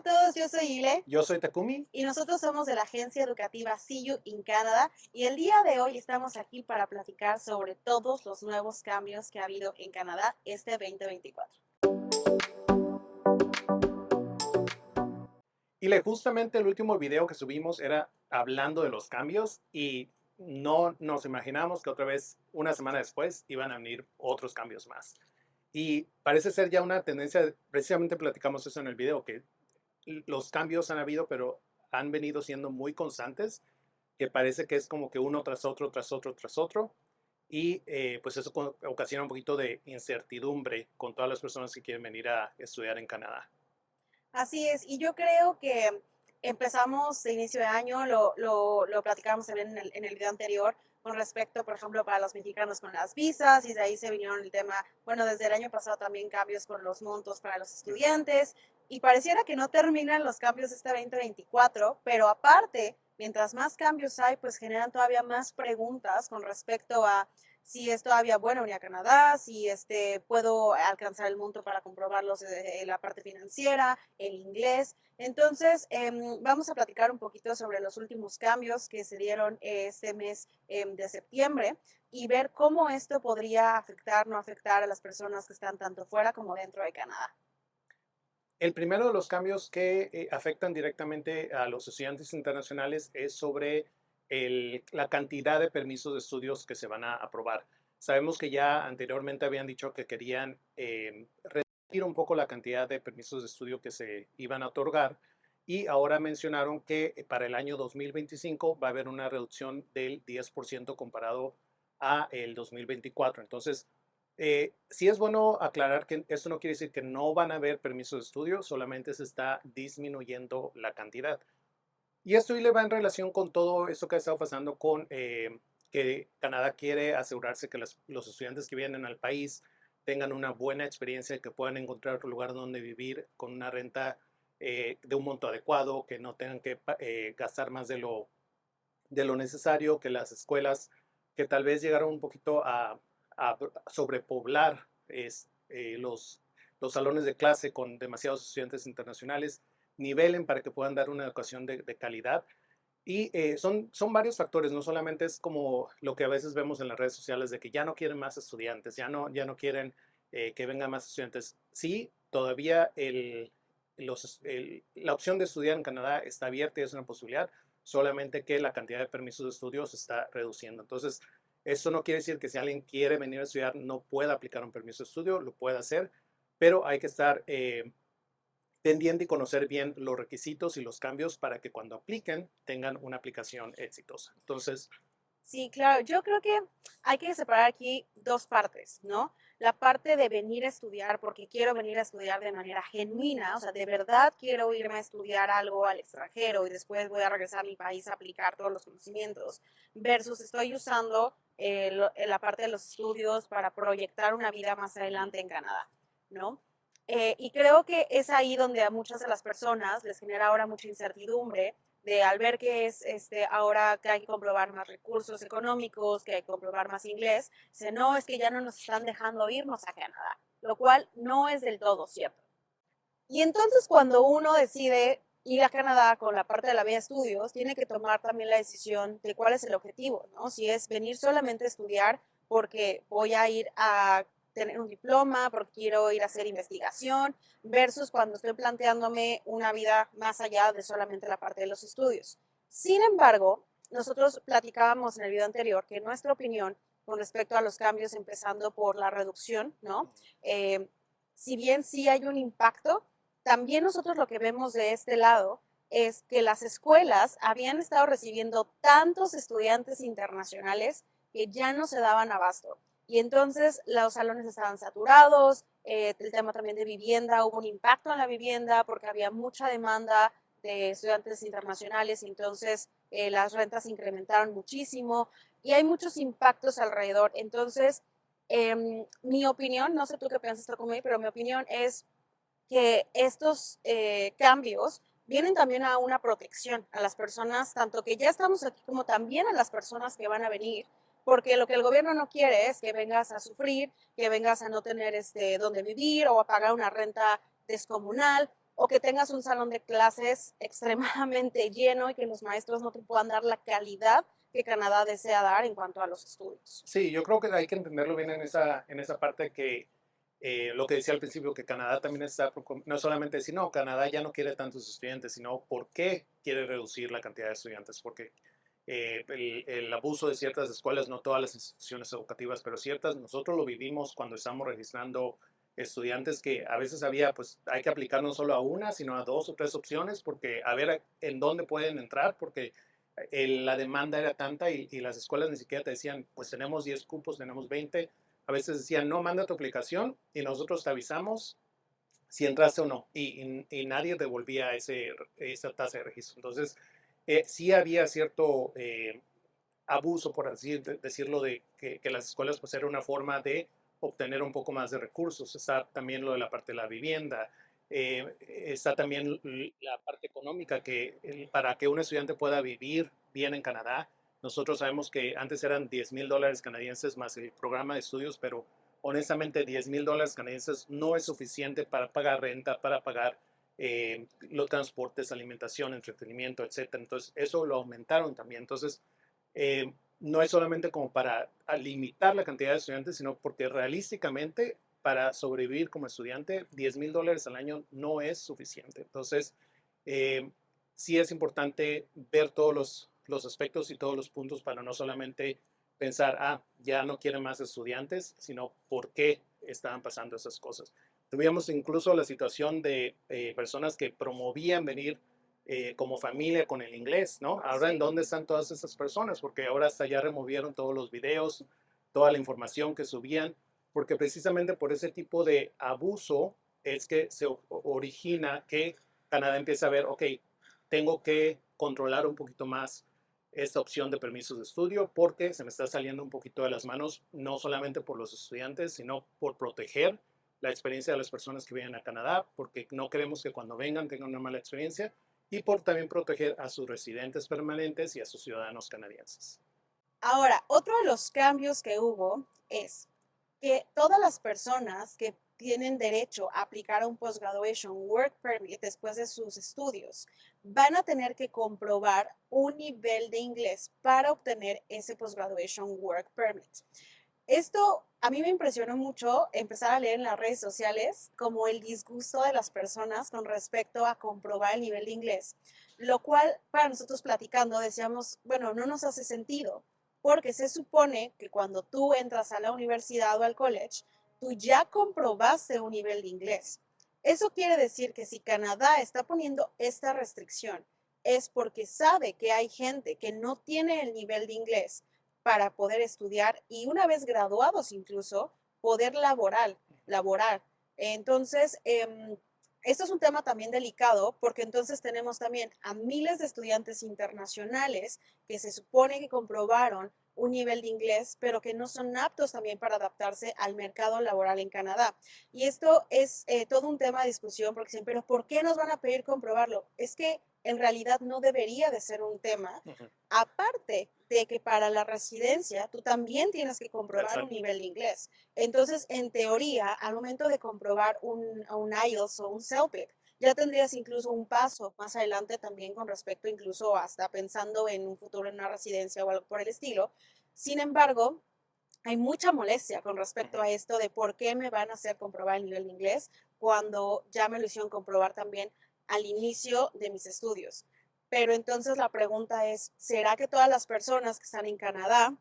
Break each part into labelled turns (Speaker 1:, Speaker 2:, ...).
Speaker 1: todos, yo soy Ile
Speaker 2: Yo soy Takumi.
Speaker 1: y nosotros somos de la agencia educativa CU in Canada y el día de hoy estamos aquí para platicar sobre todos los nuevos cambios que ha habido en Canadá este 2024.
Speaker 2: Justamente el último video que subimos era hablando de los cambios y no nos imaginamos que otra vez, una semana después, iban a venir otros cambios más. Y parece ser ya una tendencia, precisamente platicamos eso en el video, que los cambios han habido, pero han venido siendo muy constantes, que parece que es como que uno tras otro, tras otro, tras otro. Y pues eso ocasiona un poquito de incertidumbre con todas las personas que quieren venir a estudiar en Canadá.
Speaker 1: Así es, y yo creo que empezamos de inicio de año, lo platicamos también en el video anterior, con respecto, por ejemplo, para los mexicanos con las visas, y de ahí se vinieron el tema, bueno, desde el año pasado también cambios con los montos para los estudiantes, y pareciera que no terminan los cambios este 2024, pero aparte, mientras más cambios hay, pues generan todavía más preguntas con respecto a si es todavía bueno venir a Canadá, si puedo alcanzar el monto para comprobarlos de la parte financiera, el inglés. Entonces, vamos a platicar un poquito sobre los últimos cambios que se dieron este mes de septiembre y ver cómo esto podría afectar, no afectar a las personas que están tanto fuera como dentro de Canadá.
Speaker 2: El primero de los cambios que afectan directamente a los estudiantes internacionales es sobre la cantidad de permisos de estudios que se van a aprobar. Sabemos que ya anteriormente habían dicho que querían reducir un poco la cantidad de permisos de estudio que se iban a otorgar y ahora mencionaron que para el año 2025 va a haber una reducción del 10% comparado a el 2024. Entonces, sí es bueno aclarar que esto no quiere decir que no van a haber permisos de estudio, solamente se está disminuyendo la cantidad. Y esto le va en relación con todo esto que ha estado pasando con que Canadá quiere asegurarse que los estudiantes que vienen al país tengan una buena experiencia, que puedan encontrar otro lugar donde vivir con una renta de un monto adecuado, que no tengan que gastar más de lo necesario, que las escuelas que tal vez llegaron un poquito a sobrepoblar los salones de clase con demasiados estudiantes internacionales, nivelen para que puedan dar una educación de calidad. Y son varios factores, no solamente es como lo que a veces vemos en las redes sociales de que ya no quieren más estudiantes, ya no quieren que vengan más estudiantes. Sí, todavía la opción de estudiar en Canadá está abierta y es una posibilidad, solamente que la cantidad de permisos de estudio se está reduciendo. Entonces, eso no quiere decir que si alguien quiere venir a estudiar no pueda aplicar un permiso de estudio, lo puede hacer, pero hay que estar pendiente y conocer bien los requisitos y los cambios para que cuando apliquen tengan una aplicación exitosa. Entonces,
Speaker 1: Sí, claro. Yo creo que hay que separar aquí dos partes, ¿no? La parte de venir a estudiar porque quiero venir a estudiar de manera genuina, o sea, de verdad quiero irme a estudiar algo al extranjero y después voy a regresar a mi país a aplicar todos los conocimientos, versus estoy usando la parte de los estudios para proyectar una vida más adelante en Canadá, ¿no? Y creo que es ahí donde a muchas de las personas les genera ahora mucha incertidumbre de al ver que es ahora que hay que comprobar más recursos económicos, que hay que comprobar más inglés, dice, no, es que ya no nos están dejando irnos a Canadá, lo cual no es del todo cierto. Y entonces cuando uno decide ir a Canadá con la parte de la vía estudios, tiene que tomar también la decisión de cuál es el objetivo, ¿no? Si es venir solamente a estudiar porque voy a ir a tener un diploma, porque quiero ir a hacer investigación, versus cuando estoy planteándome una vida más allá de solamente la parte de los estudios. Sin embargo, nosotros platicábamos en el video anterior que nuestra opinión con respecto a los cambios, empezando por la reducción, ¿no? Si bien sí hay un impacto, también nosotros lo que vemos de este lado es que las escuelas habían estado recibiendo tantos estudiantes internacionales que ya no se daban abasto. Y entonces los salones estaban saturados, el tema también de vivienda, hubo un impacto en la vivienda porque había mucha demanda de estudiantes internacionales y entonces las rentas se incrementaron muchísimo y hay muchos impactos alrededor. Entonces, mi opinión, no sé tú qué piensas conmigo, pero mi opinión es que estos cambios vienen también a una protección a las personas, tanto que ya estamos aquí como también a las personas que van a venir, porque lo que el gobierno no quiere es que vengas a sufrir, que vengas a no tener dónde vivir o a pagar una renta descomunal. o que tengas un salón de clases extremadamente lleno y que los maestros no te puedan dar la calidad que Canadá desea dar en cuanto a los estudios.
Speaker 2: Sí, yo creo que hay que entenderlo bien en esa parte que lo que decía al principio, que Canadá también está, no solamente decir, no, Canadá ya no quiere tantos estudiantes, sino por qué quiere reducir la cantidad de estudiantes, porque el abuso de ciertas escuelas, no todas las instituciones educativas, pero ciertas, nosotros lo vivimos cuando estamos registrando estudiantes que a veces había, pues hay que aplicar no solo a una, sino a dos o tres opciones, porque a ver en dónde pueden entrar, porque la demanda era tanta y las escuelas ni siquiera te decían, pues tenemos 10 cupos, tenemos 20. A veces decían, no, manda tu aplicación y nosotros te avisamos si entraste o no. Y nadie devolvía esa tasa de registro. Entonces, sí había cierto abuso, por así decirlo, de que las escuelas pues era una forma de obtener un poco más de recursos. Está también lo de la parte de la vivienda, está también la parte económica, que para que un estudiante pueda vivir bien en Canadá, nosotros sabemos que antes eran $10,000 canadienses más el programa de estudios, pero honestamente $10,000 canadienses no es suficiente para pagar renta, para pagar los transportes, alimentación, entretenimiento, etcétera. Entonces, eso lo aumentaron también. Entonces, no es solamente como para limitar la cantidad de estudiantes, sino porque realísticamente para sobrevivir como estudiante, $10,000 al año no es suficiente. Entonces, eh, sí es importante ver todos los aspectos y todos los puntos para no solamente pensar, ya no quieren más estudiantes, sino por qué estaban pasando esas cosas. Tuvimos incluso la situación de personas que promovían venir como familia con el inglés, ¿no? Ahora, ¿en dónde están todas esas personas? Porque ahora hasta ya removieron todos los videos, toda la información que subían, porque precisamente por ese tipo de abuso es que se origina que Canadá empieza a ver, ok, tengo que controlar un poquito más esta opción de permisos de estudio porque se me está saliendo un poquito de las manos, no solamente por los estudiantes, sino por proteger la experiencia de las personas que vienen a Canadá, porque no queremos que cuando vengan tengan una mala experiencia y por también proteger a sus residentes permanentes y a sus ciudadanos canadienses.
Speaker 1: Ahora, otro de los cambios que hubo es que todas las personas que tienen derecho a aplicar a un Postgraduation Work Permit después de sus estudios van a tener que comprobar un nivel de inglés para obtener ese Postgraduation Work Permit. Esto a mí me impresionó mucho empezar a leer en las redes sociales como el disgusto de las personas con respecto a comprobar el nivel de inglés, lo cual para nosotros platicando decíamos, bueno, no nos hace sentido, porque se supone que cuando tú entras a la universidad o al college, tú ya comprobaste un nivel de inglés. Eso quiere decir que si Canadá está poniendo esta restricción, es porque sabe que hay gente que no tiene el nivel de inglés para poder estudiar y una vez graduados incluso, poder laborar. Entonces, esto es un tema también delicado porque entonces tenemos también a miles de estudiantes internacionales que se supone que comprobaron un nivel de inglés, pero que no son aptos también para adaptarse al mercado laboral en Canadá. Y esto es todo un tema de discusión porque dicen, pero ¿por qué nos van a pedir comprobarlo? Es que en realidad no debería de ser un tema. Aparte de que para la residencia tú también tienes que comprobar un nivel de inglés. Entonces, en teoría, al momento de comprobar un IELTS o un CELPIP, ya tendrías incluso un paso más adelante también con respecto incluso hasta pensando en un futuro en una residencia o algo por el estilo. Sin embargo, hay mucha molestia con respecto a esto de por qué me van a hacer comprobar el nivel de inglés cuando ya me lo hicieron comprobar también al inicio de mis estudios. Pero entonces la pregunta es, ¿será que todas las personas que están en Canadá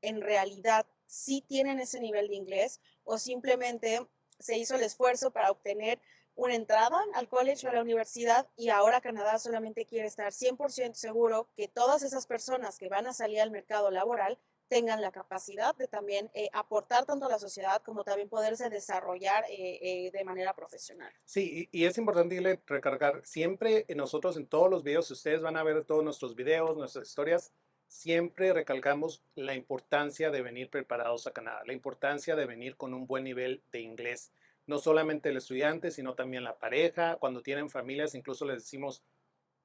Speaker 1: en realidad sí tienen ese nivel de inglés o simplemente se hizo el esfuerzo para obtener una entrada al college o a la universidad y ahora Canadá solamente quiere estar 100% seguro que todas esas personas que van a salir al mercado laboral tengan la capacidad de también aportar tanto a la sociedad como también poderse desarrollar de manera profesional?
Speaker 2: Sí, y es importante recargar, siempre nosotros en todos los videos, si ustedes van a ver todos nuestros videos, nuestras historias, siempre recalcamos la importancia de venir preparados a Canadá, la importancia de venir con un buen nivel de inglés. No solamente el estudiante, sino también la pareja, cuando tienen familias, incluso les decimos,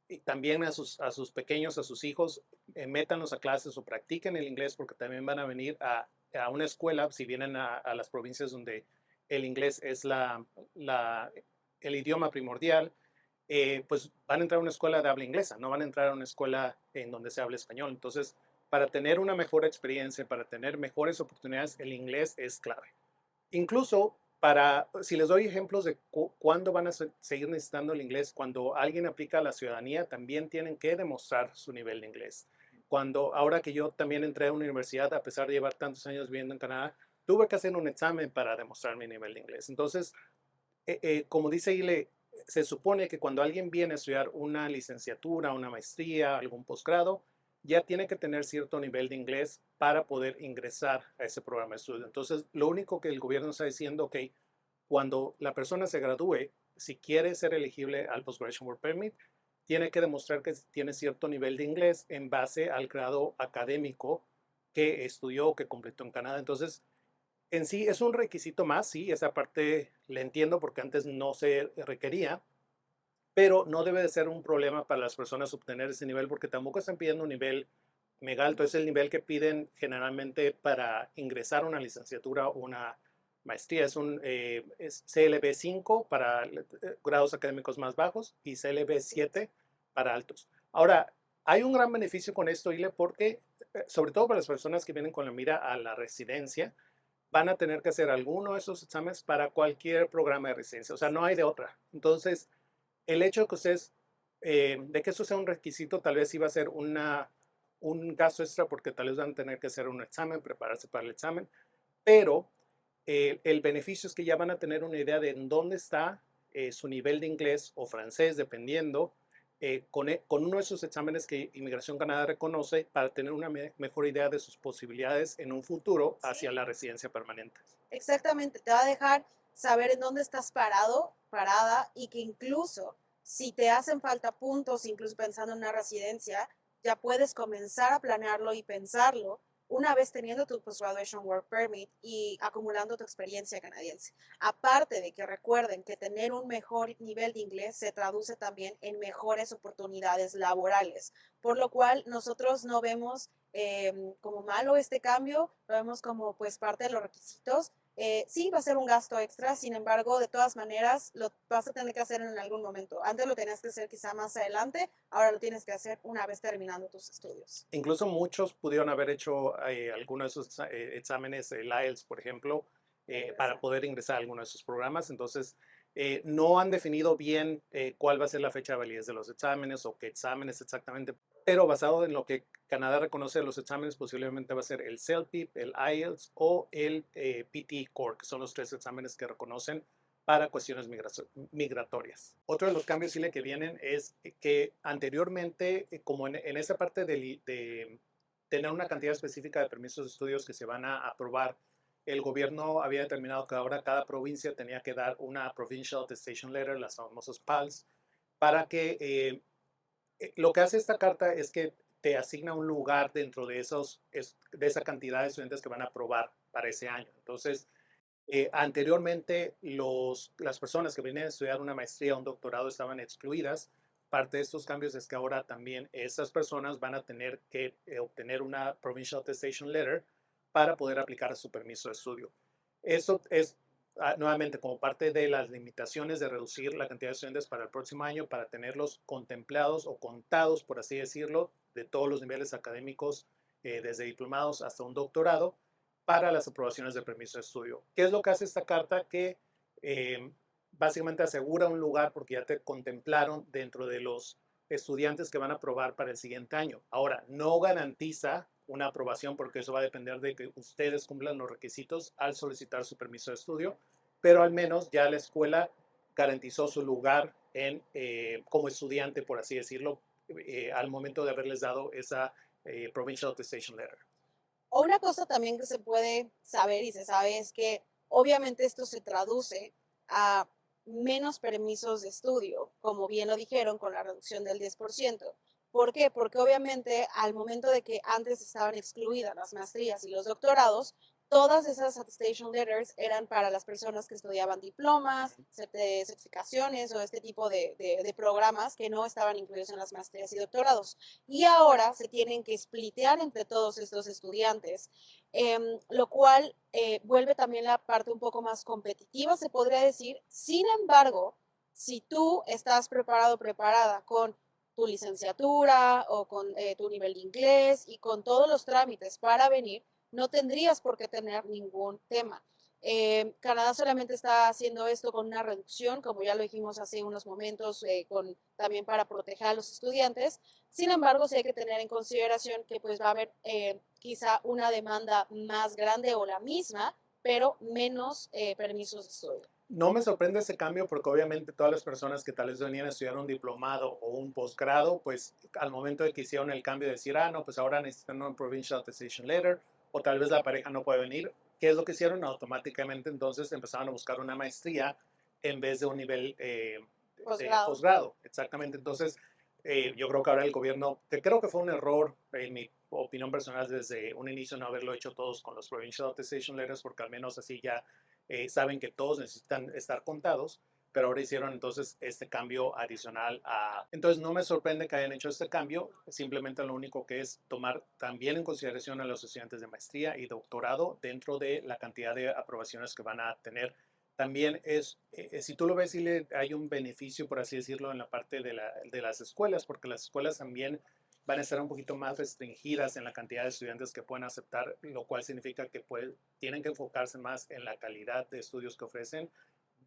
Speaker 2: y también a sus pequeños, a sus hijos, métanlos a clases o practiquen el inglés porque también van a venir a una escuela, si vienen a las provincias donde el inglés es el idioma primordial, pues van a entrar a una escuela de habla inglesa, no van a entrar a una escuela en donde se hable español. Entonces, para tener una mejor experiencia, para tener mejores oportunidades, el inglés es clave. Incluso para, si les doy ejemplos de cuándo van a seguir necesitando el inglés, cuando alguien aplica a la ciudadanía, también tienen que demostrar su nivel de inglés. Cuando, ahora que yo también entré a una universidad, a pesar de llevar tantos años viviendo en Canadá, tuve que hacer un examen para demostrar mi nivel de inglés. Entonces, como dice Ile, se supone que cuando alguien viene a estudiar una licenciatura, una maestría, algún posgrado, ya tiene que tener cierto nivel de inglés para poder ingresar a ese programa de estudio. Entonces, lo único que el gobierno está diciendo, ok, cuando la persona se gradúe, si quiere ser elegible al Post-Graduation Work Permit, tiene que demostrar que tiene cierto nivel de inglés en base al grado académico que estudió o que completó en Canadá. Entonces, en sí es un requisito más, sí, esa parte la entiendo porque antes no se requería, pero no debe de ser un problema para las personas obtener ese nivel porque tampoco están pidiendo un nivel mega alto, es el nivel que piden generalmente para ingresar a una licenciatura o una maestría, es CLB 5 para grados académicos más bajos y CLB 7 para altos. Ahora, hay un gran beneficio con esto, Ile, porque sobre todo para las personas que vienen con la mira a la residencia, van a tener que hacer alguno de esos exámenes para cualquier programa de residencia, o sea, no hay de otra. Entonces, el hecho de que ustedes, de que eso sea un requisito, tal vez iba a ser un gasto extra porque tal vez van a tener que hacer un examen, prepararse para el examen, pero el beneficio es que ya van a tener una idea de en dónde está su nivel de inglés o francés, dependiendo, con uno de esos exámenes que Inmigración Canadá reconoce para tener una mejor idea de sus posibilidades en un futuro hacia
Speaker 1: Sí,
Speaker 2: la residencia permanente.
Speaker 1: exactamente, te va a dejar saber en dónde estás parado, parada, y que incluso si te hacen falta puntos, incluso pensando en una residencia, ya puedes comenzar a planearlo y pensarlo una vez teniendo tu Post-Graduation Work Permit y acumulando tu experiencia canadiense. Aparte de que recuerden que tener un mejor nivel de inglés se traduce también en mejores oportunidades laborales, por lo cual nosotros no vemos como malo este cambio, lo vemos como pues parte de los requisitos. Sí, va a ser un gasto extra, sin embargo, de todas maneras, lo vas a tener que hacer en algún momento. Antes lo tenías que hacer quizá más adelante, ahora lo tienes que hacer una vez terminando tus estudios.
Speaker 2: Incluso muchos pudieron haber hecho algunos de esos exámenes, el IELTS, por ejemplo, para poder ingresar a alguno de esos programas. Entonces, no han definido bien cuál va a ser la fecha de validez de los exámenes o qué exámenes exactamente, pero basado en lo que Canadá reconoce de los exámenes, posiblemente va a ser el CELPIP, el IELTS o el PT Core, que son los tres exámenes que reconocen para cuestiones migratorias. Otro de los cambios, Chile, que vienen es que anteriormente, como en esa parte de tener una cantidad específica de permisos de estudios que se van a aprobar, el gobierno había determinado que ahora cada provincia tenía que dar una Provincial Attestation Letter, las famosas PALs, para que lo que hace esta carta es que te asigna un lugar dentro de, de esa cantidad de estudiantes que van a aprobar para ese año. Entonces, anteriormente, las personas que venían a estudiar una maestría o un doctorado estaban excluidas. Parte de estos cambios es que ahora también esas personas van a tener que obtener una Provincial Attestation Letter para poder aplicar a su permiso de estudio. Eso es nuevamente como parte de las limitaciones de reducir la cantidad de estudiantes para el próximo año, para tenerlos contemplados o contados, por así decirlo, de todos los niveles académicos, desde diplomados hasta un doctorado, para las aprobaciones de permiso de estudio. ¿Qué es lo que hace esta carta? Que básicamente asegura un lugar porque ya te contemplaron dentro de los estudiantes que van a aprobar para el siguiente año. Ahora, no garantiza una aprobación porque eso va a depender de que ustedes cumplan los requisitos al solicitar su permiso de estudio, pero al menos ya la escuela garantizó su lugar como estudiante, por así decirlo, al momento de haberles dado esa Provincial Attestation Letter.
Speaker 1: O una cosa también que se puede saber y se sabe es que obviamente esto se traduce a menos permisos de estudio, como bien lo dijeron, con la reducción del 10%. ¿Por qué? Porque obviamente al momento de que antes estaban excluidas las maestrías y los doctorados, todas esas attestation letters eran para las personas que estudiaban diplomas, certificaciones o este tipo de programas que no estaban incluidos en las maestrías y doctorados. Y ahora se tienen que splitear entre todos estos estudiantes, lo cual vuelve también la parte un poco más competitiva, se podría decir. Sin embargo, Si tú estás preparado, preparada con tu licenciatura o con tu nivel de inglés y con todos los trámites para venir, no tendrías por qué tener ningún tema. Canadá solamente está haciendo esto con una reducción, como ya lo dijimos hace unos momentos, también para proteger a los estudiantes. Sin embargo, sí hay que tener en consideración que pues va a haber quizá una demanda más grande o la misma, pero menos permisos de estudio.
Speaker 2: No me sorprende ese cambio porque obviamente todas las personas que tal vez venían a estudiar un diplomado o un posgrado, pues al momento de que hicieron el cambio de decir, no, pues ahora necesitan un Provincial Attestation Letter o tal vez la pareja no puede venir, ¿qué es lo que hicieron? Automáticamente entonces empezaron a buscar una maestría en vez de un nivel de
Speaker 1: Posgrado.
Speaker 2: posgrado. Exactamente. Entonces, yo creo que ahora el gobierno, que creo que fue un error, en mi opinión personal, desde un inicio no haberlo hecho todos con los Provincial Attestation Letters, porque al menos así ya saben que todos necesitan estar contados, pero ahora hicieron entonces este cambio adicional Entonces no me sorprende que hayan hecho este cambio, simplemente lo único que es tomar también en consideración a los estudiantes de maestría y doctorado dentro de la cantidad de aprobaciones que van a tener. También si tú lo ves, sí hay un beneficio, por así decirlo, en la parte de las escuelas, porque las escuelas también van a estar un poquito más restringidas en la cantidad de estudiantes que pueden aceptar, lo cual significa que tienen que enfocarse más en la calidad de estudios que ofrecen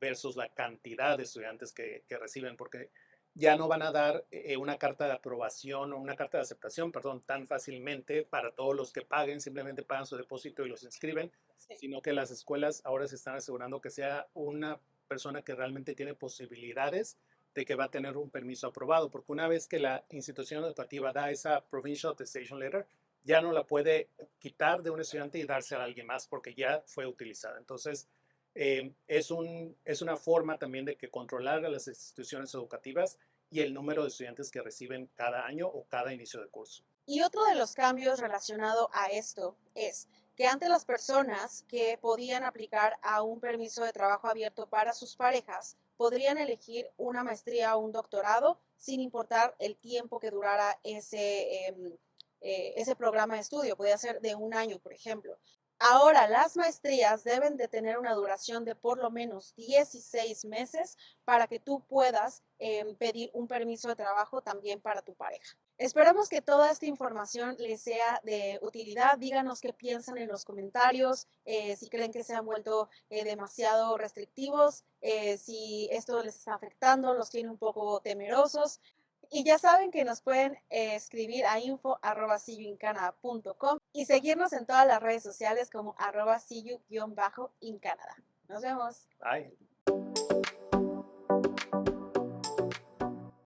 Speaker 2: versus la cantidad de estudiantes que reciben, porque ya no van a dar una carta de aprobación o una carta de aceptación, perdón, tan fácilmente para todos los que paguen, simplemente pagan su depósito y los inscriben,
Speaker 1: Sí.
Speaker 2: sino que las escuelas ahora se están asegurando que sea una persona que realmente tiene posibilidades de que va a tener un permiso aprobado, porque una vez que la institución educativa da esa Provincial Attestation Letter, ya no la puede quitar de un estudiante y dársela a alguien más porque ya fue utilizada. Entonces, es una forma también de que controlar a las instituciones educativas y el número de estudiantes que reciben cada año o cada inicio de curso.
Speaker 1: Y otro de los cambios relacionado a esto es que antes las personas que podían aplicar a un permiso de trabajo abierto para sus parejas podrían elegir una maestría o un doctorado sin importar el tiempo que durara ese programa de estudio. Podía ser de un año, por ejemplo. Ahora, las maestrías deben de tener una duración de por lo menos 16 meses para que tú puedas pedir un permiso de trabajo también para tu pareja. Esperamos que toda esta información les sea de utilidad. Díganos qué piensan en los comentarios, si creen que se han vuelto demasiado restrictivos, si esto les está afectando, los tiene un poco temerosos. Y ya saben que nos pueden escribir a info@seeyouincanada.com y seguirnos en todas las redes sociales como @seeyou-incanada. Nos vemos.
Speaker 2: Ay,